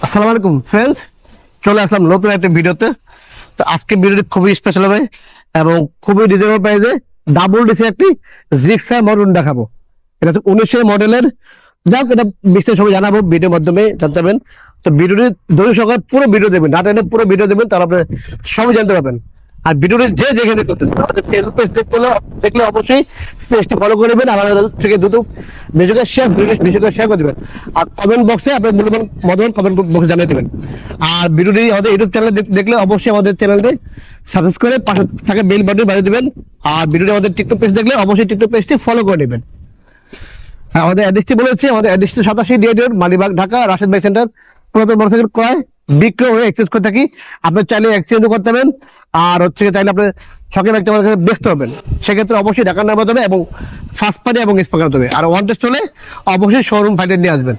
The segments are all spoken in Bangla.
আসসালামু আলাইকুম ফ্রেন্ডস, চলে আসলাম নতুন একটা ভিডিওতে। তো আজকে ভিডিওটি খুবই স্পেশাল হবে এবং খুবই রিজনেবল প্রাইসে ডাবল ডিসি একটি জিক্সার মডেল দেখাবো। এটা হচ্ছে 1900 মডেলের। যাক, এটা বিস্তারিত সবাই জানাবো ভিডিওর মাধ্যমে, জানতে পারবেন। তো ভিডিওটি ধৈর্য সহকারে পুরো ভিডিও দেবেন, না টেনে পুরো ভিডিও দেবেন, তাহলে আপনি সবই জানতে পারবেন। আর ভিডিওটি যে যেখানে করতেছেন, আমাদের ফেসবুক পেজ দেখলে অবশ্যই পেজটি ফলো করে নেবেন। আমাদের থেকে দ্রুত ভিডিওকে শেয়ার করে দেবেন। আর কমেন্ট বক্সে আপনার মূল্যবান মতামত কমেন্ট বক্সে জানিয়ে দেবেন। আর ভিডিওটি আমাদের ইউটিউব চ্যানেলে দেখলে অবশ্যই আমাদের চ্যানেলটি সাবস্ক্রাইব করে পাশে থাকা বেল বাটন বাজিয়ে দেবেন। আর ভিডিওটি আমাদের টিকটক পেজ দেখলে অবশ্যই টিকটক পেজটি ফলো করে নেবেন। আমাদের অ্যাড্রেসটি বলেছি, আমাদের অ্যাড্রেসটি 87 D road, Malibagh, Dhaka, Rashed bike centre. পুরাতন মোটরসাইকেল ক্রয় বিক্রয় হয়ে এক্সচেঞ্জ করে থাকি। আপনি চাইলে এক্সচেঞ্জও করতে পারবেন, আর চাইলে আপনি শখের বাইকটা আমাদের কাছে বেচতে হবেন। সেক্ষেত্রে অবশ্যই ঢাকার নাম্বার দেবে এবং ফার্স্ট পার্টি এবং স্পেকার দেবে। আর ওয়ান টেস্ট হলে অবশ্যই শোরুম ফাইন্ডার নিয়ে আসবেন।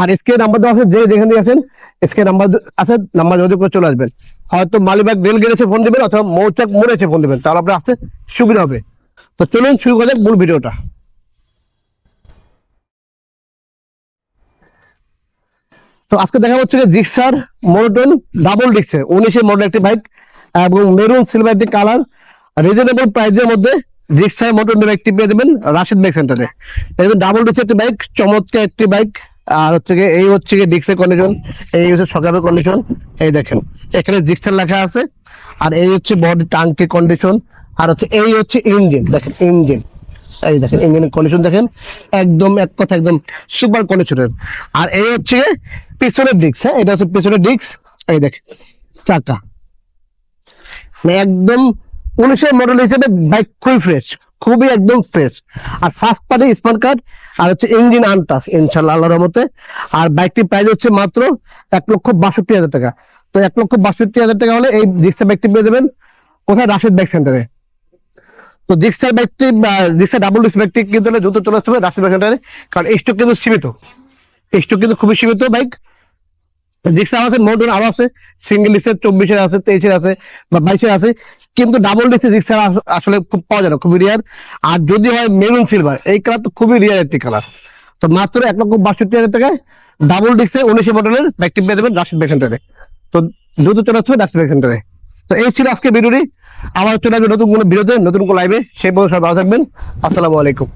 আর এসকে নাম্বার দেওয়া আছে, যেখান থেকে আসেন এসকে নাম্বার আছে, নাম্বার যোগাযোগ করে চলে আসবেন। হয়তো মালিবাগ রেল গেট এসে ফোন দিবেন অথবা মৌচাক মোড়ে এসে ফোন দিবেন, তাহলে আপনার আসতে সুবিধা হবে। তো চলুন শুরু করা যাক মূল ভিডিওটা। তো আজকে দেখা হচ্ছে যে জিক্সার মোনোটোন ডাবল ডিস্কের 1900 মডেল একটি বাইক এবং মেরুন সিলভার একটি কালার, রিজনেবল প্রাইসের মধ্যে জিক্সার মোনোটোন বাইকটি পেয়ে যাবেন রাশেদ বাইক সেন্টারে। একদম ডাবল ডিস্কের একটি বাইক, চমৎকার একটি বাইক। আর এই হচ্ছে গিয়ে ডিস্কের কন্ডিশন, এই হচ্ছে সকালের কন্ডিশন। এই দেখেন এখানে জিক্সার লেখা আছে। আর এই হচ্ছে বডি টাঙ্কির কন্ডিশন। আর এই হচ্ছে ইঞ্জিন, দেখেন ইঞ্জিন, এই দেখেন ইঞ্জিনের কন্ডিশন দেখেন, একদম এক কথা একদম সুপার কন্ডিশনের। আর এই হচ্ছে পিছনের ডিস্ক, হ্যাঁ এটা হচ্ছে পিছনের ডিস্ক। এই দেখেন চাকা, মানে একদম 1900 মডেল হিসেবে বাইক খুবই ফ্রেশ, খুবই একদম ফ্রেশ। আর ফার্স্ট পার্টি স্মার্ট কার্ড, আর ইঞ্জিন আনটাচ ইনশাল্লাহ আল্লাহর রহমতে। আর বাইকটির প্রাইস হচ্ছে মাত্র 1,62,000 টাকা। তো 1,62,000 টাকা হলে এই ডিস্কটা বাইকটি পেয়ে যাবেন কোথায়? রাশেদ বাইক সেন্টারে। তো জিক্সার বাইকটি, জিক্সার ডাবল ডিস্ক বাইকটি কিন্তু দ্রুত চলে আসতে হবে রাশেদ বাইক সেন্টারে, কারণ স্টক কিন্তু সীমিত, স্টক কিন্তু খুবই সীমিত। বাইক জিক্সার আছে, মোটর আরো আছে, সিঙ্গেল ডিস্কের 24-এর আছে, 23-এর আছে বা 22-এর আছে, কিন্তু ডাবল ডিস্কের জিক্সার আসলে খুব পাওয়া যায় না, খুবই রেয়ার। আর যদি হয় মেরুন সিলভার, এই কালার তো খুবই রেয়ার একটি কালার। তো মাত্র 1,62,000 টাকায় ডাবল ডিস্কের 1900 মডেলের বাইকটি পেয়ে যাবেন রাশেদ বাইক সেন্টারে। তো দ্রুত চলে আসতে হবে রাশেদ বাইক সেন্টারে। তো এই ছিল আজকে ভিডিওটি। আবার চলে আসবে নতুন কোনো ভিডিওতে, নতুন কোনো লাইভে। সেই পর্যন্ত সবাই ভালো থাকবেন। আসসালামু আলাইকুম।